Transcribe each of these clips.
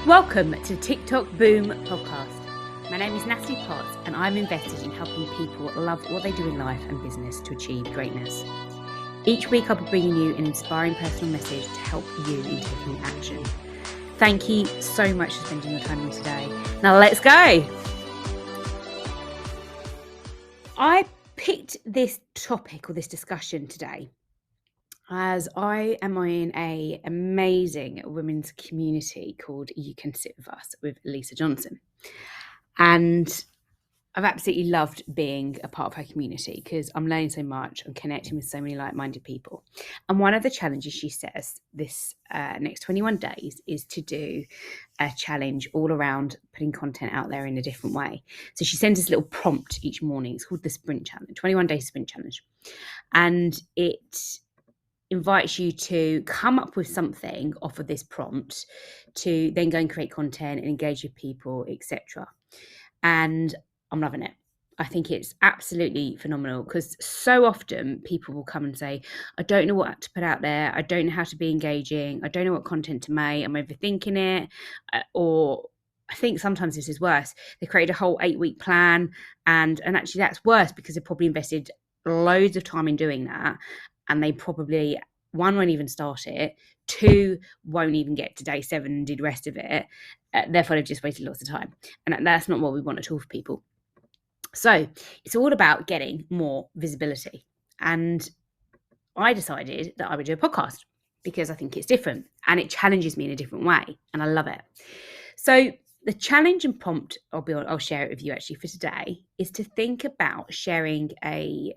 Welcome to the TikTok Boom podcast. My name is Natalie Potts and I'm invested in helping people love what they do in life and business to achieve greatness. Each week I'll be bringing you an inspiring personal message to help you in taking action. Thank you so much for spending your time with me today. Now let's go. I picked this topic or this discussion today as I am in an amazing women's community called You Can Sit With Us with Lisa Johnson. And I've absolutely loved being a part of her community because I'm learning so much. I'm connecting with so many like-minded people. And one of the challenges she says this next 21 days is to do a challenge all around putting content out there in a different way. So she sends this little prompt each morning. It's called the Sprint Challenge, 21-day Sprint Challenge. And it invites you to come up with something off of this prompt to then go and create content and engage with people, etc. And I'm loving it. I think it's absolutely phenomenal because so often people will come and say, I don't know what to put out there. I don't know how to be engaging. I don't know what content to make. I'm overthinking it. Or I think sometimes this is worse. They create a whole 8-week plan and actually that's worse because they probably invested loads of time in doing that. And they probably, one, won't even start it. 2, won't even get to day 7 and do the rest of it. Therefore, they've just wasted lots of time. And that's not what we want at all for people. So it's all about getting more visibility. And I decided that I would do a podcast because I think it's different and it challenges me in a different way. And I love it. So the challenge and prompt I'll share it with you actually for today is to think about sharing a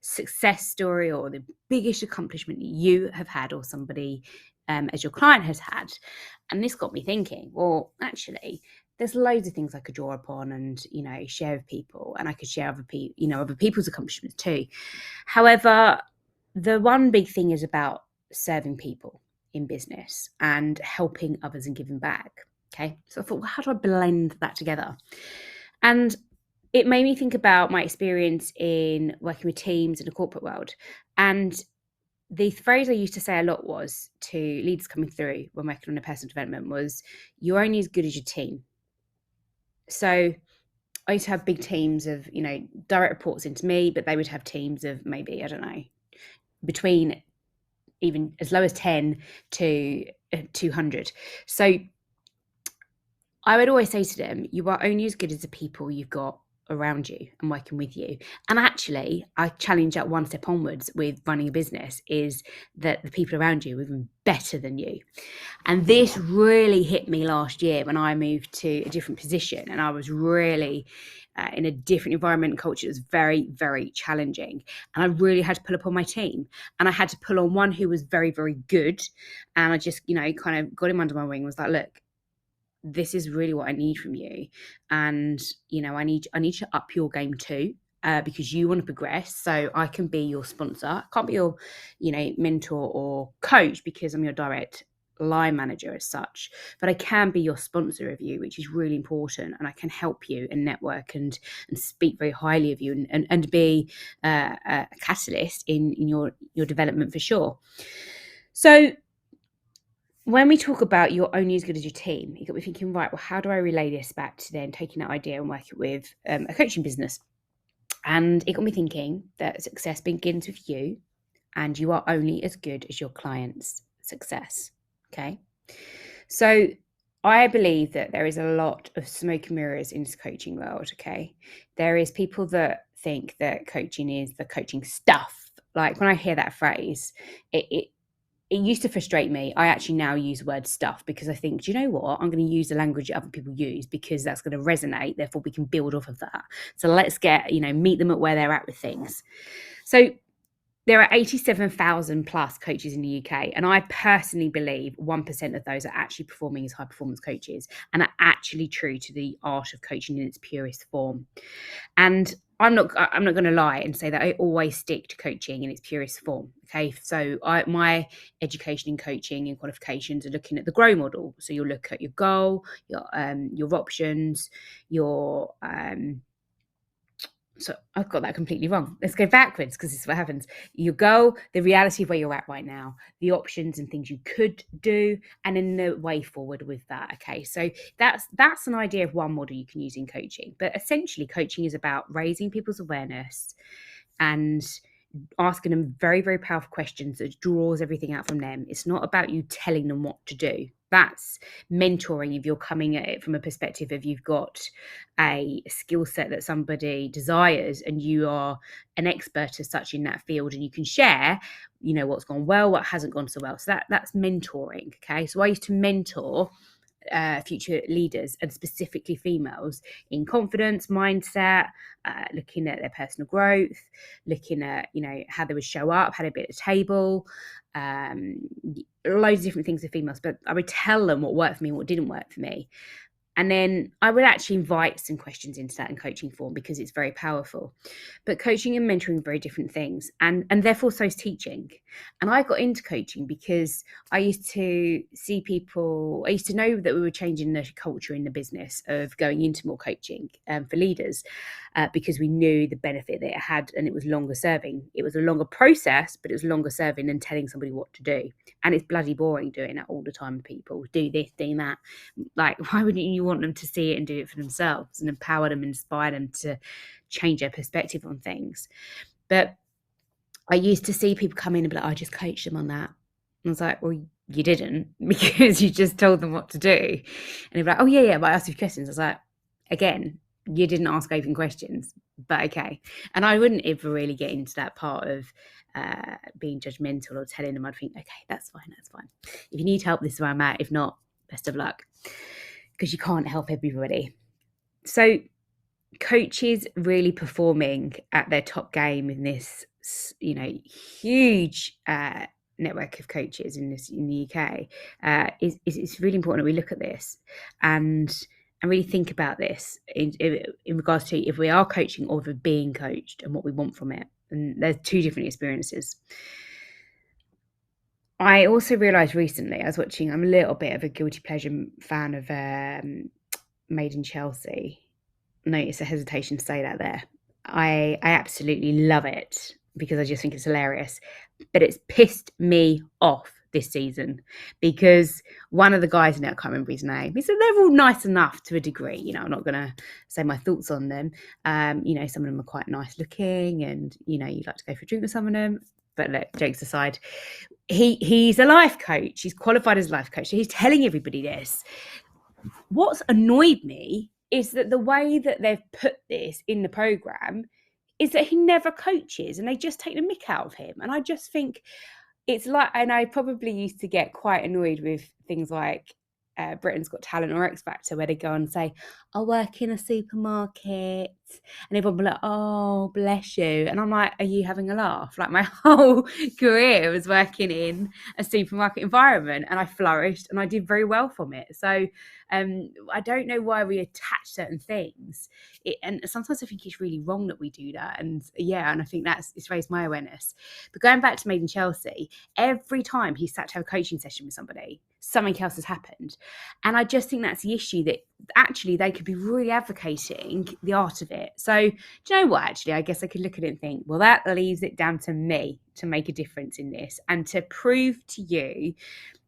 success story or the biggest accomplishment you have had or somebody as your client has had. And this got me thinking, well, actually, there's loads of things I could draw upon and, share with people, and I could share other people's accomplishments too. However, the one big thing is about serving people in business and helping others and giving back. Okay. So I thought, well, how do I blend that together? And it made me think about my experience in working with teams in the corporate world. And the phrase I used to say a lot was to leaders coming through when working on a personal development was, you're only as good as your team. So I used to have big teams of, direct reports into me, but they would have teams of maybe, I don't know, between even as low as 10 to 200. So I would always say to them, you are only as good as the people you've got around you and working with you. And actually, I challenge that one step onwards with running a business is that the people around you are even better than you. And this really hit me last year when I moved to a different position and I was really in a different environment and culture. It was very, very challenging. And I really had to pull upon my team. And I had to pull on one who was very, very good. And I just, kind of got him under my wing and was like, look, this is really what I need from you. And, I need you to up your game too, because you want to progress. So I can be your sponsor. I can't be your, mentor or coach because I'm your direct line manager as such, but I can be your sponsor of you, which is really important. And I can help you and network and speak very highly of you and be a catalyst in your development for sure. So when we talk about you're only as good as your team, you got me thinking, right, well, how do I relay this back to then taking that idea and work it with a coaching business? And it got me thinking that success begins with you and you are only as good as your client's success. Okay. So I believe that there is a lot of smoke and mirrors in this coaching world. Okay. There is people that think that coaching is the coaching stuff. Like when I hear that phrase, it used to frustrate me. I actually now use the word stuff because I think, do you know what? I'm going to use the language that other people use because that's going to resonate. Therefore, we can build off of that. So let's meet them at where they're at with things. So there are 87,000 plus coaches in the UK. And I personally believe 1% of those are actually performing as high performance coaches and are actually true to the art of coaching in its purest form. And I'm not going to lie and say that I always stick to coaching in its purest form. Okay. So my education in coaching and qualifications are looking at the GROW model. So you'll look at your goal, your options, your So I've got that completely wrong. Let's go backwards, because this is what happens. Your goal, the reality of where you're at right now, the options and things you could do, and then the way forward with that. Okay, so that's an idea of one model you can use in coaching. But essentially, coaching is about raising people's awareness and asking them very, very powerful questions that draws everything out from them. It's not about you telling them what to do. That's mentoring if you're coming at it from a perspective of you've got a skill set that somebody desires and you are an expert as such in that field, and you can share, what's gone well, what hasn't gone so well. So that's mentoring. Okay, so I used to mentor future leaders, and specifically females, in confidence, mindset, looking at their personal growth, looking at how they would show up, how they be at the table, loads of different things for females. But I would tell them what worked for me and what didn't work for me. And then I would actually invite some questions into that in coaching form, because it's very powerful. But coaching and mentoring are very different things. And therefore, so is teaching. And I got into coaching because I used to know that we were changing the culture in the business of going into more coaching for leaders, because we knew the benefit that it had, and it was longer serving. It was a longer process, but it was longer serving than telling somebody what to do. And it's bloody boring doing that all the time. People do this, do that. Like, why wouldn't you want them to see it and do it for themselves and empower them, inspire them to change their perspective on things? But I used to see people come in and be like, I just coached them on that. And I was like, well, you didn't, because you just told them what to do. And they'd be like, oh, yeah, but I asked you questions. I was like, again, you didn't ask open questions, but okay. And I wouldn't ever really get into that part of being judgmental or telling them. I'd think, okay, that's fine. If you need help, this is where I'm at. If not, best of luck, because you can't help everybody. So coaches really performing at their top game in this, huge network of coaches in the UK, it's really important that we look at this and really think about this in regards to if we are coaching or if we're being coached, and what we want from it. And there's two different experiences. I also realised recently, I'm a little bit of a guilty pleasure fan of Made in Chelsea. Notice a hesitation to say that there. I absolutely love it, because I just think it's hilarious. But it's pissed me off this season, because one of the guys in it, I can't remember his name, he said they're all nice enough to a degree. I'm not going to say my thoughts on them. Some of them are quite nice looking, and, you'd like to go for a drink with some of them. But look, jokes aside, he's a life coach. He's qualified as a life coach. So he's telling everybody this. What's annoyed me is that the way that they've put this in the program is that he never coaches, and they just take the mick out of him. And I just think it's like, and I probably used to get quite annoyed with things like Britain's Got Talent or X Factor, where they go and say, I work in a supermarket, and everyone will be like, oh, bless you. And I'm like, are you having a laugh? Like, my whole career was working in a supermarket environment, and I flourished and I did very well from it. So I don't know why we attach certain things. And sometimes I think it's really wrong that we do that. And I think it's raised my awareness. But going back to Made in Chelsea, every time he sat to have a coaching session with somebody, something else has happened. And I just think that's the issue, that actually they could be really advocating the art of it. So do you know what, actually, I guess I could look at it and think, well, that leaves it down to me to make a difference in this, and to prove to you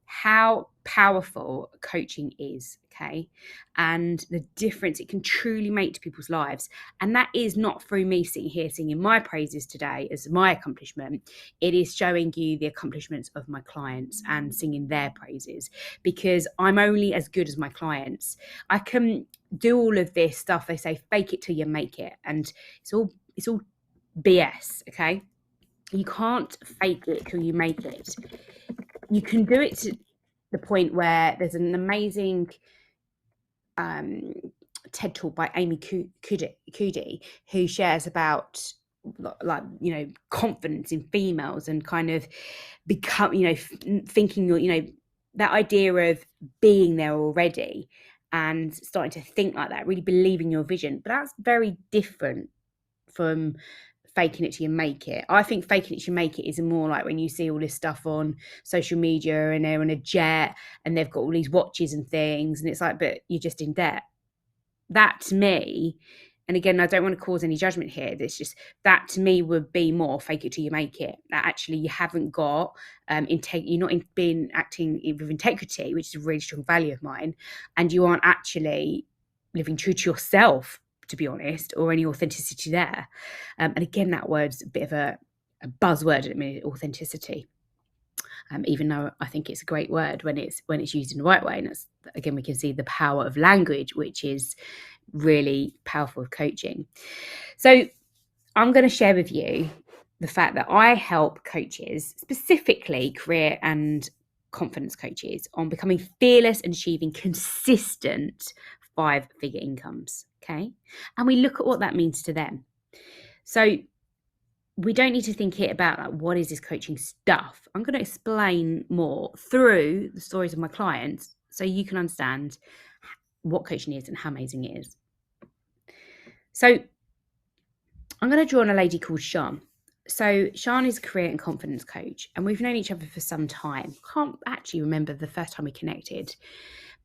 how powerful coaching is, okay, and the difference it can truly make to people's lives. And that is not through me sitting here singing my praises today as my accomplishment. It is showing you the accomplishments of my clients and singing their praises, because I'm only as good as my clients. I can do all of this stuff. They say fake it till you make it, and it's all BS, okay? You can't fake it till you make it. You can do it to the point where there's an amazing TED talk by Amy Cuddy, who shares about, like, confidence in females, and kind of become, thinking, that idea of being there already and starting to think like that, really believing your vision. But that's very different from faking it till you make it. I think faking it till you make it is more like when you see all this stuff on social media and they're on a jet and they've got all these watches and things, and it's like, but you're just in debt. That, to me, And again, I don't want to cause any judgment here. It's just that to me would be more fake it till you make it. That actually you haven't got you're not being acting with integrity, which is a really strong value of mine, and you aren't actually living true to yourself, to be honest, or any authenticity there. And again, that word's a bit of a buzzword at the minute, authenticity. Even though I think it's a great word when it's used in the right way. And that's, again, we can see the power of language, which is really powerful with coaching. So I'm going to share with you the fact that I help coaches, specifically career and confidence coaches, on becoming fearless and achieving consistent 5-figure incomes. Okay. And we look at what that means to them. So we don't need to think here about like, what is this coaching stuff? I'm going to explain more through the stories of my clients so you can understand what coaching is and how amazing it is. So I'm going to draw on a lady called Sean. So Sean is a career and confidence coach, and we've known each other for some time. Can't actually remember the first time we connected,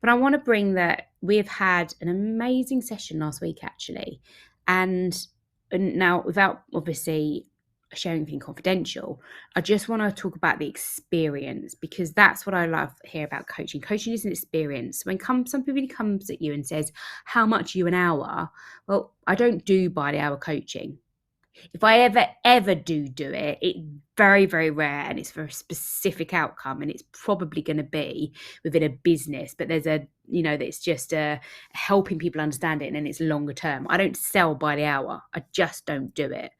but I want to bring that we've had an amazing session last week, actually. And now, without obviously sharing anything confidential, I just want to talk about the experience, because that's what I love here about coaching. Coaching is an experience. When somebody comes at you and says, how much are you an hour? Well, I don't do by the hour coaching. If I ever do it, it's very, very rare, and it's for a specific outcome, and it's probably going to be within a business, but there's it's just helping people understand it, and then it's longer term. I don't sell by the hour. I just don't do it,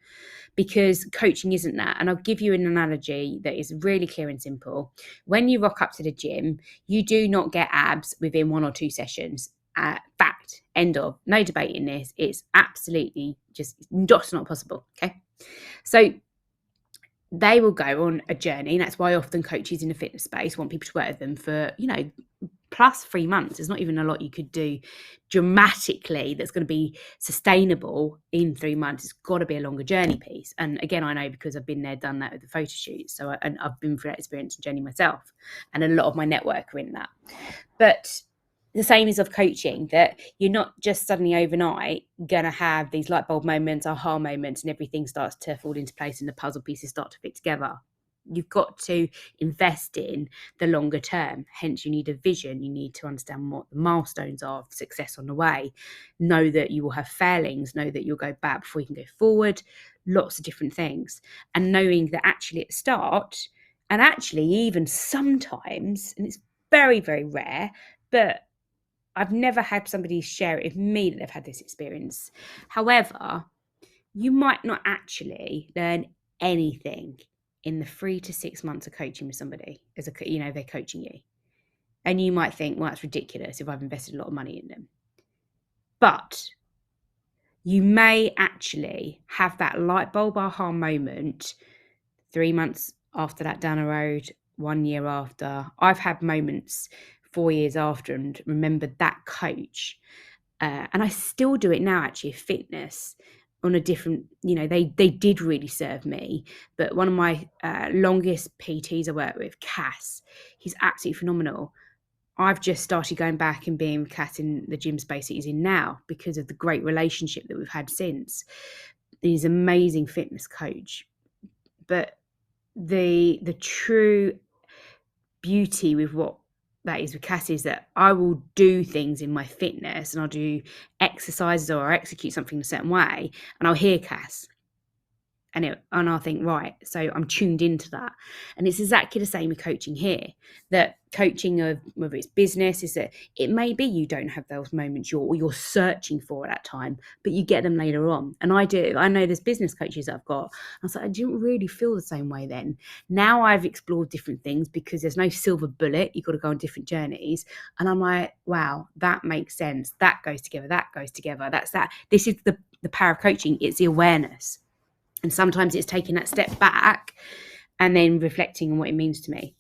because coaching isn't that. And I'll give you an analogy that is really clear and simple. When you rock up to the gym, you do not get abs within 1 or 2 sessions. Fact, end of. No debating this. It's absolutely just not possible. Okay. So they will go on a journey. And that's why often coaches in the fitness space want people to work with them for, plus 3 months. There's not even a lot you could do dramatically that's going to be sustainable in 3 months. It's got to be a longer journey piece. And again, I know because I've been there, done that with the photo shoots. So I've been through that experience and journey myself. And a lot of my network are in that. But the same is of coaching, that you're not just suddenly overnight going to have these light bulb moments, aha moments, and everything starts to fall into place and the puzzle pieces start to fit together. You've got to invest in the longer term. Hence, you need a vision. You need to understand what the milestones are of success on the way. Know that you will have failings. Know that you'll go back before you can go forward. Lots of different things. And knowing that actually at the start, and actually even sometimes, and it's very, very rare, but I've never had somebody share it with me that they've had this experience. However, you might not actually learn anything in the 3 to 6 months of coaching with somebody, they're coaching you. And you might think, well, that's ridiculous if I've invested a lot of money in them. But you may actually have that light bulb aha moment 3 months after that down the road, 1 year after. I've had moments 4 years after and remembered that coach. And I still do it now, actually, fitness on a different, they did really serve me. But one of my longest PTs I work with, Cass, he's absolutely phenomenal. I've just started going back and being with Cass in the gym space that he's in now because of the great relationship that we've had since. He's an amazing fitness coach. But the true beauty with what that is with Cass is that I will do things in my fitness and I'll do exercises or I'll execute something in a certain way and I'll hear Cass and I'll think, right, so I'm tuned into that. And it's exactly the same with coaching here, that coaching of whether it's business is that it may be you don't have those moments you're searching for at that time, but you get them later on. And I do. I know there's business coaches I've got. I was like, I didn't really feel the same way then. Now I've explored different things because there's no silver bullet. You've got to go on different journeys. And I'm like, wow, that makes sense. That goes together. That goes together. That's that. This is the power of coaching. It's the awareness. And sometimes it's taking that step back and then reflecting on what it means to me.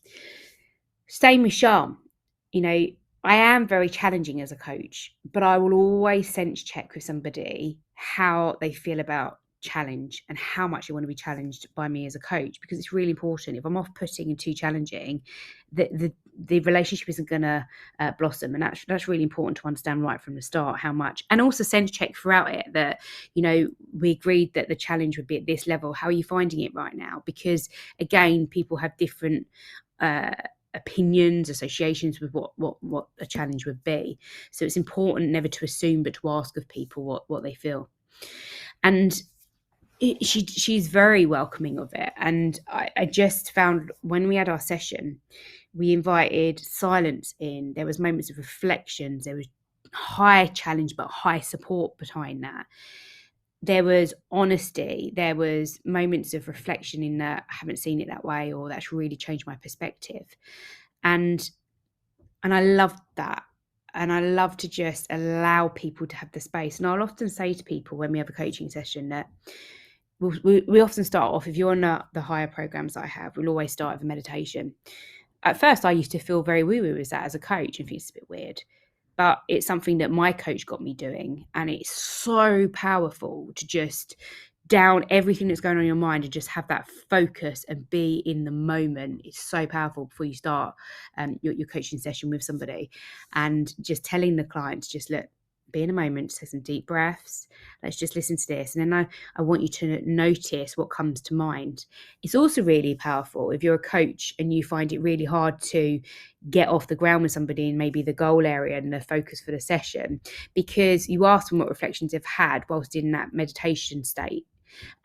Same with Sham. I am very challenging as a coach, but I will always sense check with somebody how they feel about challenge and how much they want to be challenged by me as a coach, because it's really important. If I'm off-putting and too challenging, the relationship isn't going to blossom. And that's really important to understand right from the start how much, and also sense check throughout it that, we agreed that the challenge would be at this level. How are you finding it right now? Because again, people have different opinions, associations with what a challenge would be. So it's important never to assume, but to ask of people what they feel. And she's very welcoming of it. And I just found when we had our session, we invited silence in. There was moments of reflections. There was high challenge, but high support behind that. There was honesty. There was moments of reflection in that I haven't seen it that way, or that's really changed my perspective. And I love that. And I love to just allow people to have the space. And I'll often say to people when we have a coaching session that we often start off, if you're on the higher programs I have, we'll always start with a meditation. At first, I used to feel very woo-woo with that as a coach and think it's a bit weird. But it's something that my coach got me doing. And it's so powerful to just down everything that's going on in your mind and just have that focus and be in the moment. It's so powerful before you start your coaching session with somebody. And just telling the client to just be in a moment, take some deep breaths. Let's just listen to this. And then I want you to notice what comes to mind. It's also really powerful if you're a coach and you find it really hard to get off the ground with somebody in maybe the goal area and the focus for the session, because you ask them what reflections they've had whilst in that meditation state.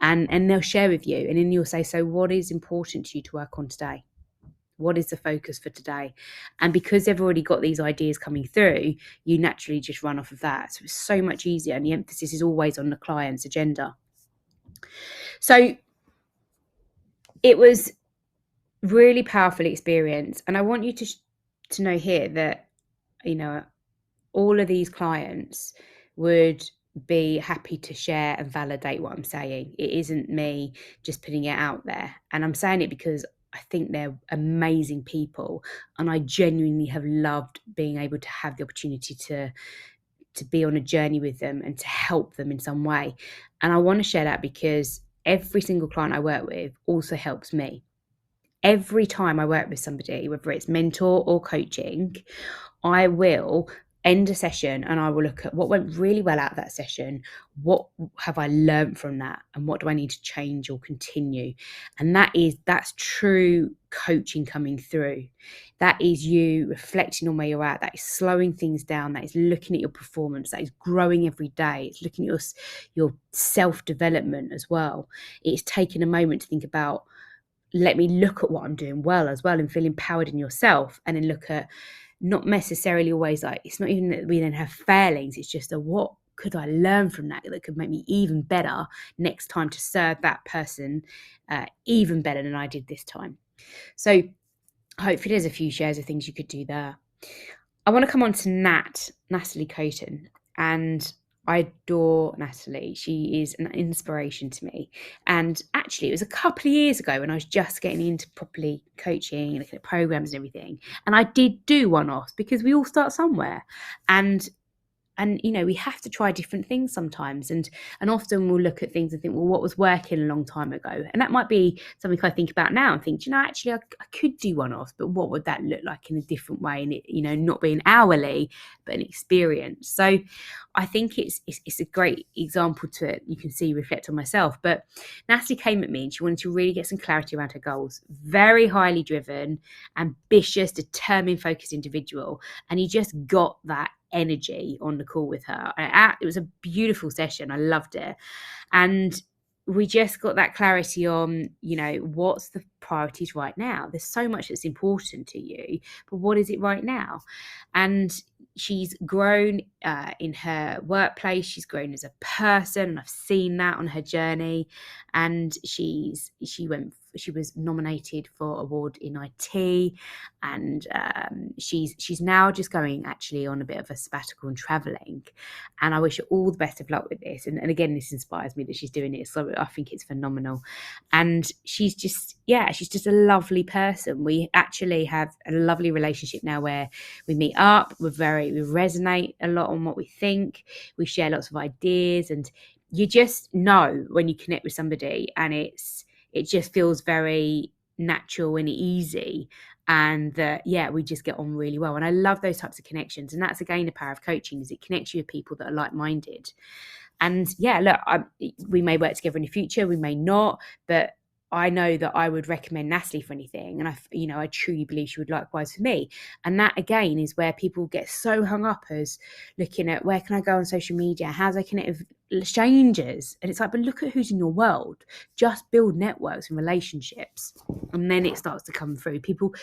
And they'll share with you. And then you'll say, so what is important to you to work on today? What is the focus for today? And because they've already got these ideas coming through, you naturally just run off of that. So it's so much easier. And the emphasis is always on the client's agenda. So it was really powerful experience. And I want you to know here that, all of these clients would be happy to share and validate what I'm saying. It isn't me just putting it out there. And I'm saying it because I think they're amazing people. And I genuinely have loved being able to have the opportunity to be on a journey with them and to help them in some way. And I want to share that because every single client I work with also helps me. Every time I work with somebody, whether it's mentor or coaching, I will end a session and I will look at what went really well out of that session. What have I learned from that? And what do I need to change or continue? And that's true coaching coming through. That is you reflecting on where you're at. That is slowing things down. That is looking at your performance. That is growing every day. It's looking at your self-development as well. It's taking a moment to think about, let me look at what I'm doing well as well, and feel empowered in yourself. And then look at, not necessarily always like, it's not even that we then have failings. It's just what could I learn from that could make me even better next time to serve that person even better than I did this time. So hopefully there's a few shares of things you could do there. I want to come on to Natalie Coton, and I adore Natalie. She is an inspiration to me. And actually, it was a couple of years ago when I was just getting into properly coaching and looking at programs and everything. And I did do one-offs because we all start somewhere. And we have to try different things sometimes. And often we'll look at things and think, well, what was working a long time ago? And that might be something I think about now and think, actually, I could do one-offs, but what would that look like in a different way? And it, not being hourly, but an experience. So I think it's a great example to, you can see, reflect on myself. But Natalie came at me and she wanted to really get some clarity around her goals. Very highly driven, ambitious, determined, focused individual. And you just got that energy on the call with her. It was a beautiful session. I loved it. And we just got that clarity on, what's the priorities right now? There's so much that's important to you, but what is it right now? And she's grown in her workplace. She's grown as a person, and I've seen that on her journey. And she was nominated for award in IT, and she's now just going actually on a bit of a sabbatical and traveling. And I wish her all the best of luck with this. And again, this inspires me that she's doing it. So I think it's phenomenal. And she's just a lovely person. We actually have a lovely relationship now where we meet up. We resonate a lot on what we think. We share lots of ideas, and you just know when you connect with somebody, and it just feels very natural and easy. and that, yeah, we just get on really well. And I love those types of connections. And that's again the power of coaching, is it connects you with people that are like-minded. And yeah, look, we may work together in the future, we may not, but I know that I would recommend Natalie for anything. And I truly believe she would likewise for me. And that again is where people get so hung up as looking at, where can I go on social media? How's I connect with strangers? And it's like, but look at who's in your world. Just build networks and relationships. And then it starts to come through. People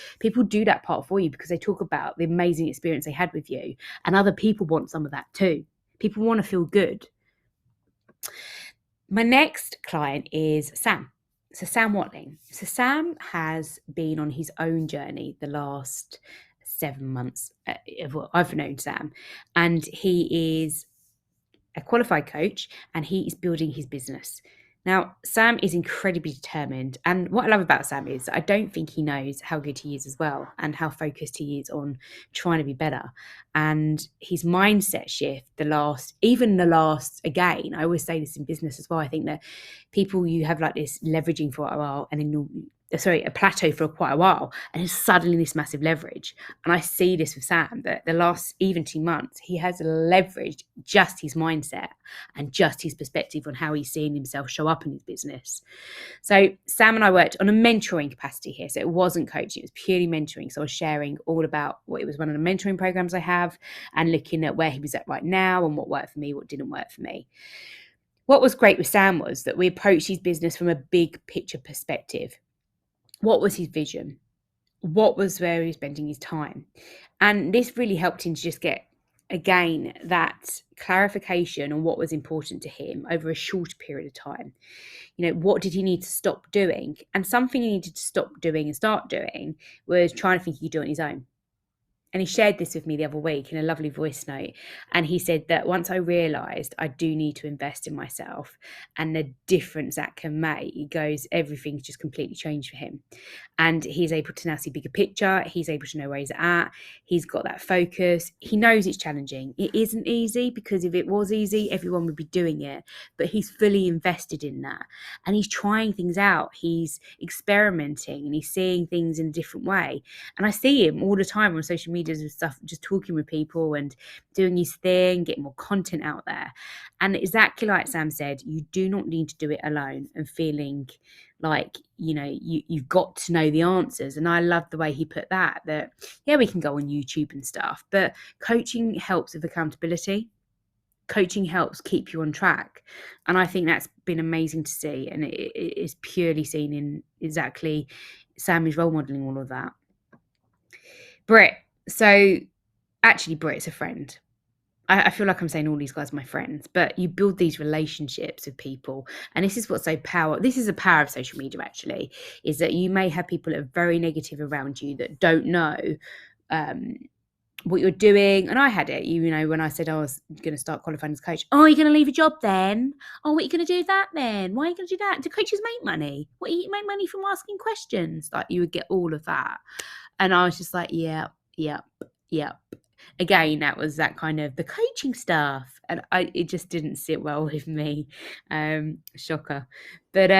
do that part for you, because they talk about the amazing experience they had with you. And other people want some of that too. People want to feel good. My next client is Sam. So Sam Watling. So Sam has been on his own journey the last 7 months. I've known Sam, and he is a qualified coach, and he is building his business. Now, Sam is incredibly determined. And what I love about Sam is I don't think he knows how good he is as well, and how focused he is on trying to be better. And his mindset shift, again, I always say this in business as well. I think that people, you have like this leveraging for a while, and then a plateau for quite a while, and it's suddenly this massive leverage. And I see this with Sam, that the last even 2 months, he has leveraged just his mindset and just his perspective on how he's seeing himself show up in his business. So Sam and I worked on a mentoring capacity here. So it wasn't coaching, it was purely mentoring. So I was sharing all about what it was, one of the mentoring programs I have, and looking at where he was at right now and what worked for me, what didn't work for me. What was great with Sam was that we approached his business from a big picture perspective. What was his vision? What was where he was spending his time? And this really helped him to just get, again, that clarification on what was important to him over a short period of time. What did he need to stop doing? And something he needed to stop doing and start doing was trying to think he could do it on his own. And he shared this with me the other week in a lovely voice note. And he said that once I realised I do need to invest in myself and the difference that can make, he goes, everything's just completely changed for him. And he's able to now see bigger picture. He's able to know where he's at. He's got that focus. He knows it's challenging. It isn't easy, because if it was easy, everyone would be doing it. But he's fully invested in that. And he's trying things out. He's experimenting, and he's seeing things in a different way. And I see him all the time on social media and stuff, just talking with people and doing his thing, getting more content out there. And exactly like Sam said, you do not need to do it alone and feeling like, you've got to know the answers. And I love the way he put that yeah, we can go on YouTube and stuff, but coaching helps with accountability. Coaching helps keep you on track. And I think that's been amazing to see. And it is purely seen in exactly Sam is role modeling all of that. Britt. So actually, Britt's a friend. I feel like I'm saying all these guys are my friends, but you build these relationships with people. And this is what's so powerful. This is the power of social media, actually, is that you may have people that are very negative around you that don't know what you're doing. And I had it, when I said I was going to start qualifying as a coach. Oh, you're going to leave your job then? Oh, what are you going to do with that then? Why are you going to do that? Do coaches make money? What, you make money from asking questions? Like, you would get all of that. And I was just like, yep. Again, that was that kind of the coaching stuff, and it just didn't sit well with me. Shocker. But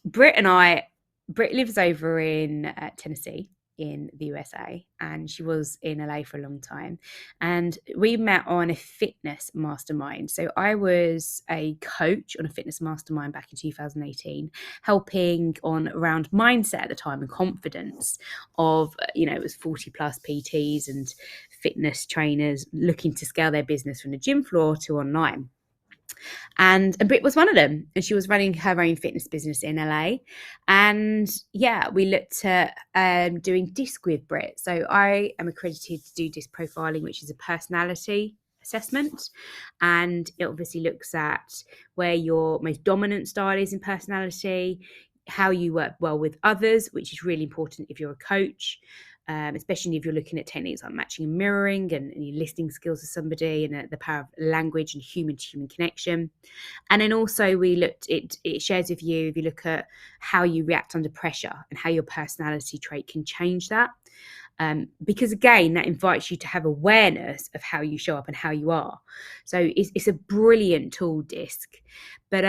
Britt lives over in Tennessee in the USA, and she was in LA for a long time, and we met on a fitness mastermind. So I was a coach on a fitness mastermind back in 2018, helping on around mindset at the time and confidence of, it was 40 plus PTs and fitness trainers looking to scale their business from the gym floor to online. And Britt was one of them, and she was running her own fitness business in LA. And yeah, we looked at doing DISC with Britt. So I am accredited to do DISC profiling, which is a personality assessment, and it obviously looks at where your most dominant style is in personality, how you work well with others, which is really important if you're a coach. Especially if you're looking at techniques like matching and mirroring and your listening skills of somebody, and the power of language and human-to-human connection. And then also we looked, it shares with you, if you look at how you react under pressure and how your personality trait can change that. Because again, that invites you to have awareness of how you show up and how you are. So it's a brilliant tool, DISC. But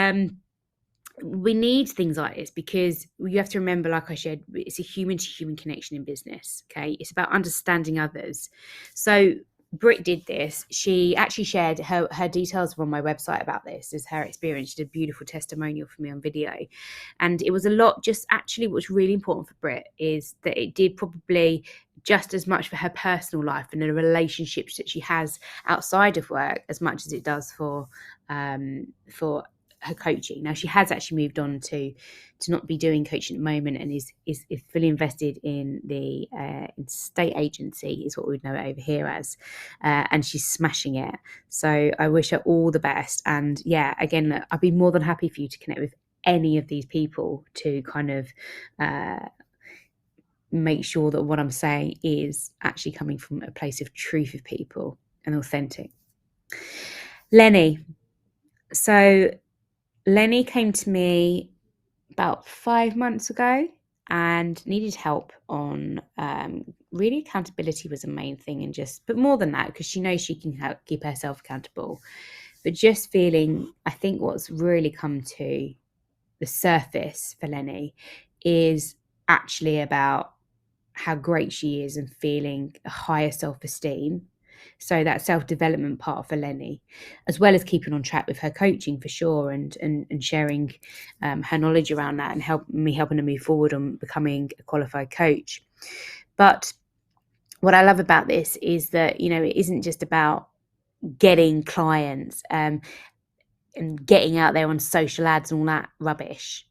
we need things like this because you have to remember, like I said, it's a human to human connection in business. Okay. It's about understanding others. So Britt did this. She actually shared her details on my website about this as her experience. She did a beautiful testimonial for me on video. And it was a lot. Just actually what's really important for Britt is that it did probably just as much for her personal life and the relationships that she has outside of work as much as it does for her coaching. Now she has actually moved on to not be doing coaching at the moment and is fully invested in the estate agency is what we'd know it over here as, and she's smashing it. So I wish her all the best. And yeah, again, look, I'd be more than happy for you to connect with any of these people to kind of make sure that what I'm saying is actually coming from a place of truth of people and authentic. Lenny. So Lenny came to me about 5 months ago and needed help on really accountability was a main thing, and but more than that, because she knows she can keep herself accountable, but just feeling, I think what's really come to the surface for Lenny is actually about how great she is and feeling a higher self-esteem. So that self-development part for Lenny, as well as keeping on track with her coaching for sure, and sharing her knowledge around that and helping her move forward on becoming a qualified coach. But what I love about this is that, it isn't just about getting clients and getting out there on social ads and all that rubbish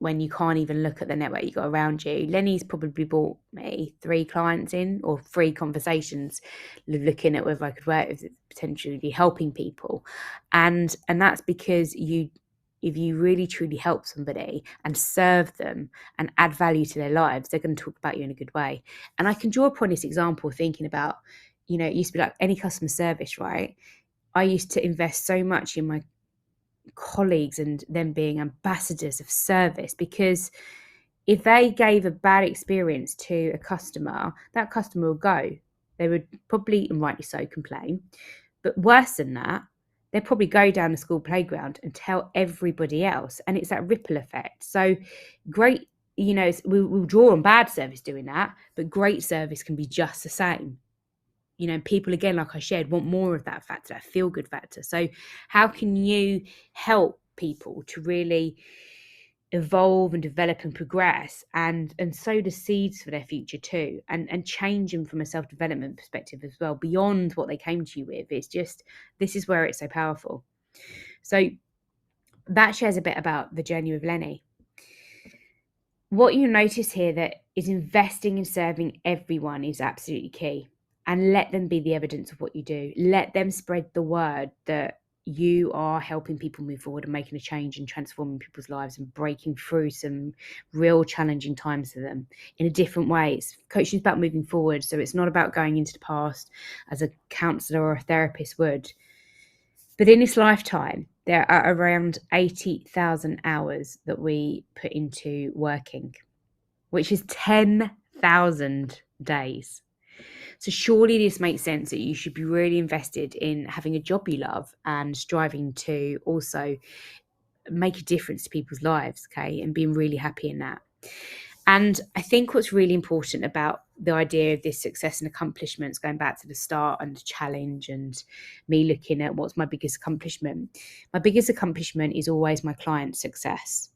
when you can't even look at the network you got around you. Lenny's probably brought me 3 clients in, or 3 conversations looking at whether I could work with potentially helping people. And that's because if you really truly help somebody and serve them and add value to their lives, they're going to talk about you in a good way. And I can draw upon this example thinking about, it used to be like any customer service, right? I used to invest so much in my colleagues and them being ambassadors of service, because if they gave a bad experience to a customer, that customer would go. They would probably, and rightly so, complain. But worse than that, they'd probably go down the school playground and tell everybody else. And it's that ripple effect. So great, we'll draw on bad service doing that, but great service can be just the same. People, again, like I shared, want more of that factor, that feel good factor. So how can you help people to really evolve and develop and progress and sow the seeds for their future too, and change them from a self-development perspective as well, beyond what they came to you with? It's just, this is where it's so powerful. So that shares a bit about the journey with Lenny. What you notice here that is investing in serving everyone is absolutely key. And let them be the evidence of what you do. Let them spread the word that you are helping people move forward and making a change and transforming people's lives and breaking through some real challenging times for them in a different way. Coaching is about moving forward. So it's not about going into the past as a counsellor or a therapist would. But in this lifetime, there are around 80,000 hours that we put into working, which is 10,000 days. So surely this makes sense that you should be really invested in having a job you love and striving to also make a difference to people's lives, okay, and being really happy in that. And I think what's really important about the idea of this success and accomplishments, going back to the start and the challenge and me looking at what's my biggest accomplishment. My biggest accomplishment is always my client's success.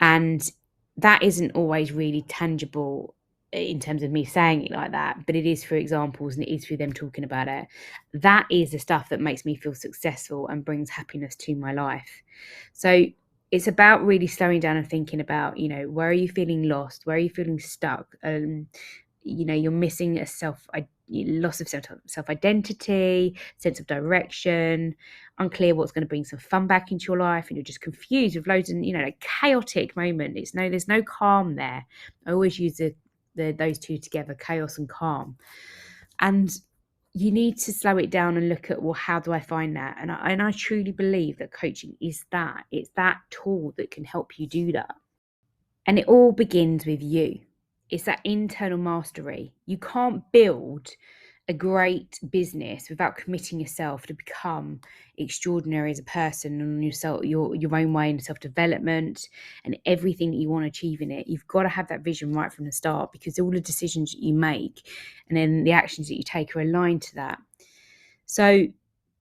And that isn't always really tangible in terms of me saying it like that, but it is through examples and it is through them talking about it. That is the stuff that makes me feel successful and brings happiness to my life. So it's about really slowing down and thinking about, where are you feeling lost? Where are you feeling stuck? You're missing a loss of self-identity, sense of direction, unclear what's going to bring some fun back into your life, and you're just confused with loads of, a chaotic moment. There's no calm there. I always use those two together, chaos and calm. And you need to slow it down and look at, well, how do I find that? And I truly believe that coaching is that. It's that tool that can help you do that. And it all begins with you. It's that internal mastery. You can't build a great business without committing yourself to become extraordinary as a person and your own way in self-development and everything that you want to achieve in it. You've got to have that vision right from the start, because all the decisions that you make and then the actions that you take are aligned to that. So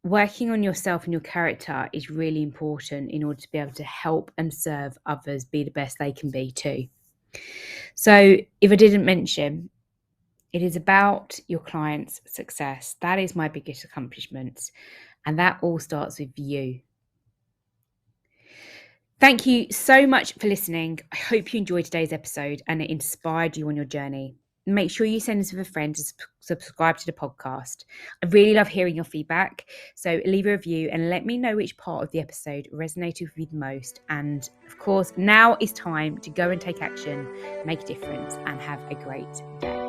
working on yourself and your character is really important in order to be able to help and serve others be the best they can be too. So if I didn't mention, it is about your client's success. That is my biggest accomplishment. And that all starts with you. Thank you so much for listening. I hope you enjoyed today's episode and it inspired you on your journey. Make sure you send this with a friend to subscribe to the podcast. I really love hearing your feedback. So leave a review and let me know which part of the episode resonated with you the most. And of course, now is time to go and take action, make a difference, and have a great day.